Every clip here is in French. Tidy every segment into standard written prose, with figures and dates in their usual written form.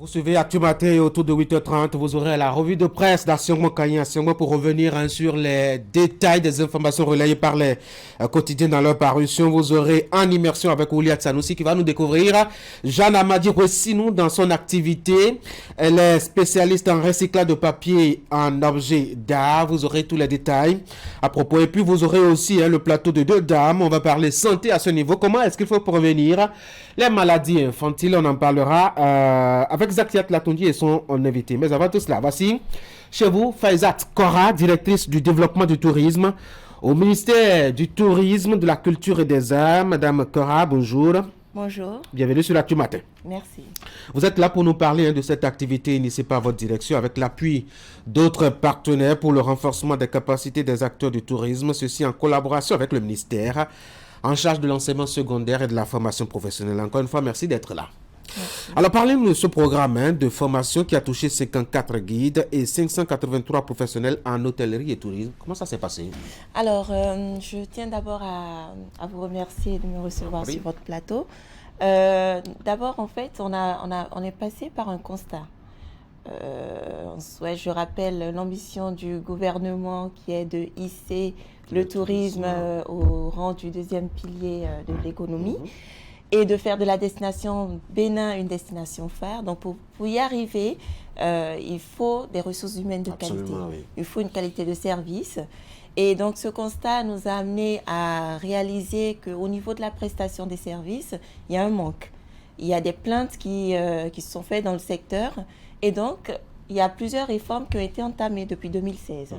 Vous suivez Actu Matin et autour de 8h30, vous aurez la revue de presse d'Assiongmo Kanye Assiongmo pour revenir sur les détails des informations relayées par les quotidiens dans leur parution. Vous aurez en immersion avec Ouliat Sanoussi qui va nous découvrir. Jeanne Amadi Ressinou dans son activité. Elle est spécialiste en recyclage de papier en objets d'art. Vous aurez tous les détails à propos. Et puis vous aurez aussi le plateau de deux dames. On va parler santé à ce niveau. Comment est-ce qu'il faut prévenir les maladies infantiles? On en parlera avec Zakiat Latondi et son invité. Mais avant tout cela, voici chez vous Faizat Kora, directrice du développement du tourisme au ministère du Tourisme, de la Culture et des Arts. Madame Kora, bonjour. Bonjour. Bienvenue sur l'Actu Matin. Merci. Vous êtes là pour nous parler de cette activité initiée par votre direction avec l'appui d'autres partenaires pour le renforcement des capacités des acteurs du tourisme, ceci en collaboration avec le ministère en charge de l'enseignement secondaire et de la formation professionnelle. Encore une fois, merci d'être là. Merci. Alors, parlez-nous de ce programme de formation qui a touché 54 guides et 583 professionnels en hôtellerie et tourisme. Comment ça s'est passé? Alors, je tiens d'abord à vous remercier de me recevoir sur votre plateau. D'abord, en fait, on est passé par un constat. Je rappelle l'ambition du gouvernement qui est de hisser le tourisme au rang du deuxième pilier de l'économie. Et de faire de la destination Bénin une destination phare. Donc, pour y arriver, il faut des ressources humaines de qualité. Oui. Il faut une qualité de service. Et donc, ce constat nous a amené à réaliser qu'au niveau de la prestation des services, il y a un manque. Il y a des plaintes qui se sont faites dans le secteur. Et donc, il y a plusieurs réformes qui ont été entamées depuis 2016.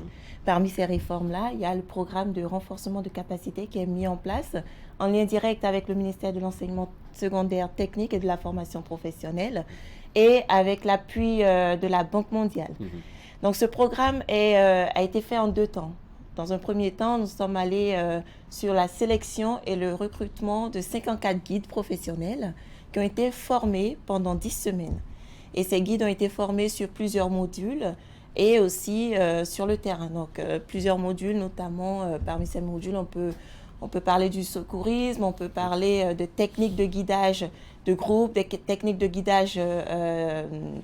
Parmi ces réformes-là, il y a le programme de renforcement de capacité qui est mis en place en lien direct avec le ministère de l'enseignement secondaire technique et de la formation professionnelle et avec l'appui de la Banque mondiale. Donc ce programme a été fait en deux temps. Dans un premier temps, nous sommes allés sur la sélection et le recrutement de 54 guides professionnels qui ont été formés pendant 10 semaines. Et ces guides ont été formés sur plusieurs modules et aussi sur le terrain. Donc, plusieurs modules, notamment parmi ces modules, on peut parler du secourisme, on peut parler de techniques de guidage de groupe, des techniques de guidage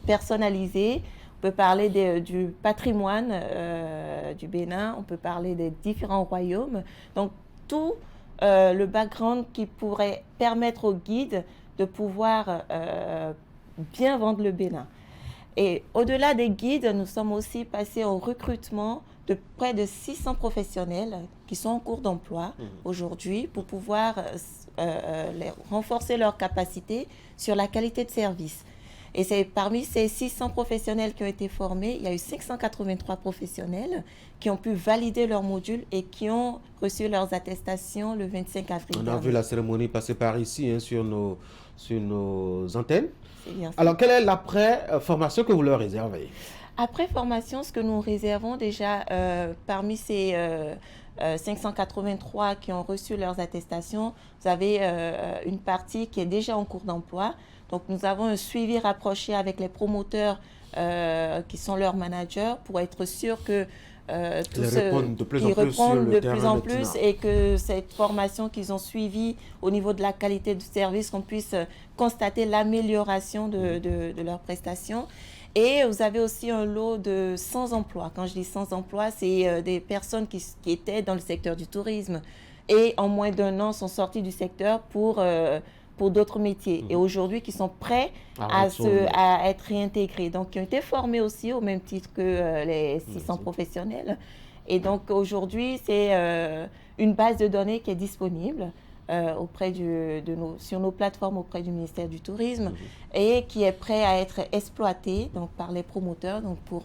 personnalisées, on peut parler du patrimoine du Bénin, on peut parler des différents royaumes. Donc, tout le background qui pourrait permettre aux guides de pouvoir bien vendre le Bénin. Et au-delà des guides, nous sommes aussi passés au recrutement de près de 600 professionnels qui sont en cours d'emploi aujourd'hui pour pouvoir renforcer leurs capacités sur la qualité de service. Et c'est parmi ces 600 professionnels qui ont été formés, il y a eu 583 professionnels qui ont pu valider leurs modules et qui ont reçu leurs attestations le 25 avril. On a vu la cérémonie passer par ici sur nos antennes. C'est bien ça. Alors, quelle est l'après-formation que vous leur réservez? Après formation, ce que nous réservons déjà parmi ces 583 qui ont reçu leurs attestations, vous avez une partie qui est déjà en cours d'emploi. Donc, nous avons un suivi rapproché avec les promoteurs qui sont leurs managers pour être sûr que tous ceux qui répondent de plus en plus et que cette formation qu'ils ont suivie au niveau de la qualité du service, qu'on puisse constater l'amélioration de leurs prestations. Et vous avez aussi un lot de sans emploi. Quand je dis sans emploi, c'est des personnes qui étaient dans le secteur du tourisme et en moins d'un an sont sorties du secteur pour d'autres métiers et aujourd'hui qui sont prêts à être réintégrés. Donc, qui ont été formés aussi au même titre que les 600 professionnels. Et donc, aujourd'hui, c'est une base de données qui est disponible sur nos plateformes auprès du ministère du Tourisme et qui est prêt à être exploité donc, par les promoteurs, donc pour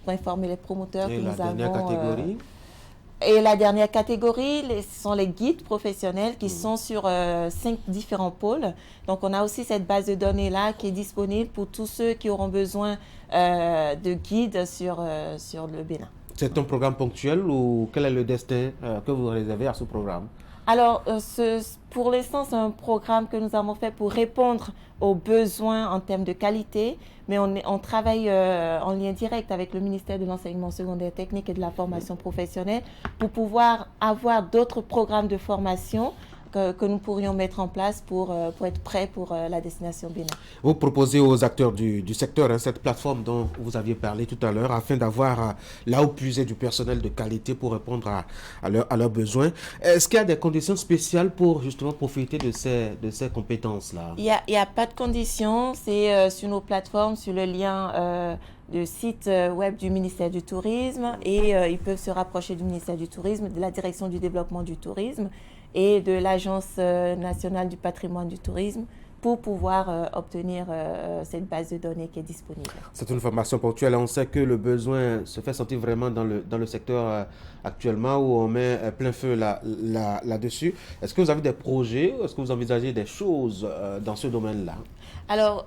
informer les promoteurs que nous avons. Catégorie Et la dernière catégorie, ce sont les guides professionnels qui sont sur 5 différents pôles. Donc, on a aussi cette base de données-là qui est disponible pour tous ceux qui auront besoin de guides sur le Bénin. C'est un programme ponctuel ou quel est le destin que vous réservez à ce programme? Alors, pour l'instant, c'est un programme que nous avons fait pour répondre aux besoins en termes de qualité, mais on travaille en lien direct avec le ministère de l'enseignement secondaire technique et de la formation professionnelle pour pouvoir avoir d'autres programmes de formation que nous pourrions mettre en place pour être prêts pour la destination Bénin. Vous proposez aux acteurs du secteur cette plateforme dont vous aviez parlé tout à l'heure afin d'avoir là où puiser du personnel de qualité pour répondre à leurs besoins. Est-ce qu'il y a des conditions spéciales pour justement profiter de ces compétences-là? Il y a pas de conditions. C'est sur nos plateformes, sur le lien du site web du ministère du Tourisme et ils peuvent se rapprocher du ministère du Tourisme, de la Direction du développement du tourisme et de l'Agence nationale du patrimoine du tourisme pour pouvoir obtenir cette base de données qui est disponible. C'est une formation ponctuelle. On sait que le besoin se fait sentir vraiment dans le secteur actuellement où on met plein feu là-dessus. Est-ce que vous avez des projets? Est-ce que vous envisagez des choses dans ce domaine-là? Alors,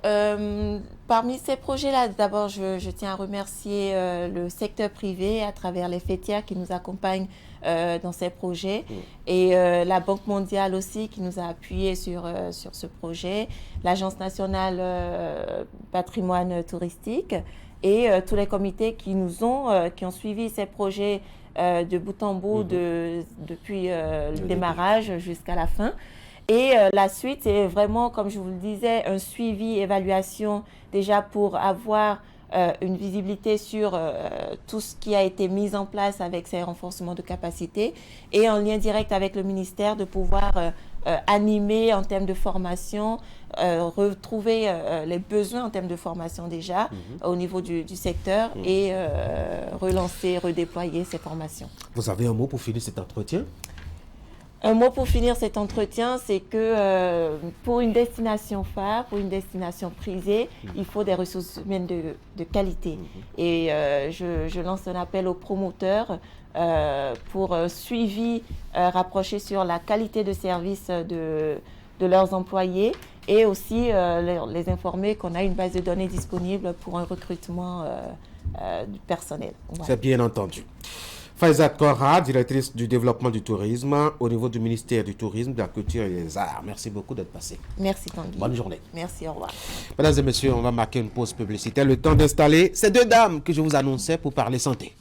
parmi ces projets-là, d'abord, je tiens à remercier le secteur privé à travers les fêtières qui nous accompagnent dans ces projets et la Banque mondiale aussi qui nous a appuyés sur ce projet, l'Agence nationale patrimoine touristique et tous les comités qui ont suivi ces projets de bout en bout depuis le démarrage jusqu'à la fin. Et la suite, c'est vraiment, comme je vous le disais, un suivi, évaluation, déjà pour avoir une visibilité sur tout ce qui a été mis en place avec ces renforcements de capacité et en lien direct avec le ministère de pouvoir animer en termes de formation, retrouver les besoins en termes de formation déjà au niveau du secteur et relancer, redéployer ces formations. Vous avez un mot pour finir cet entretien? Un mot pour finir cet entretien, c'est que pour une destination phare, pour une destination prisée, il faut des ressources humaines de qualité. Et je lance un appel aux promoteurs pour suivi rapproché sur la qualité de service de leurs employés et aussi les informer qu'on a une base de données disponible pour un recrutement du personnel. Voilà. C'est bien entendu. Faïzat Kora, directrice du développement du tourisme au niveau du ministère du Tourisme, de la Culture et des Arts. Merci beaucoup d'être passé. Merci Tanguy. Bonne journée. Merci, au revoir. Mesdames et messieurs, on va marquer une pause publicitaire. Le temps d'installer ces deux dames que je vous annonçais pour parler santé.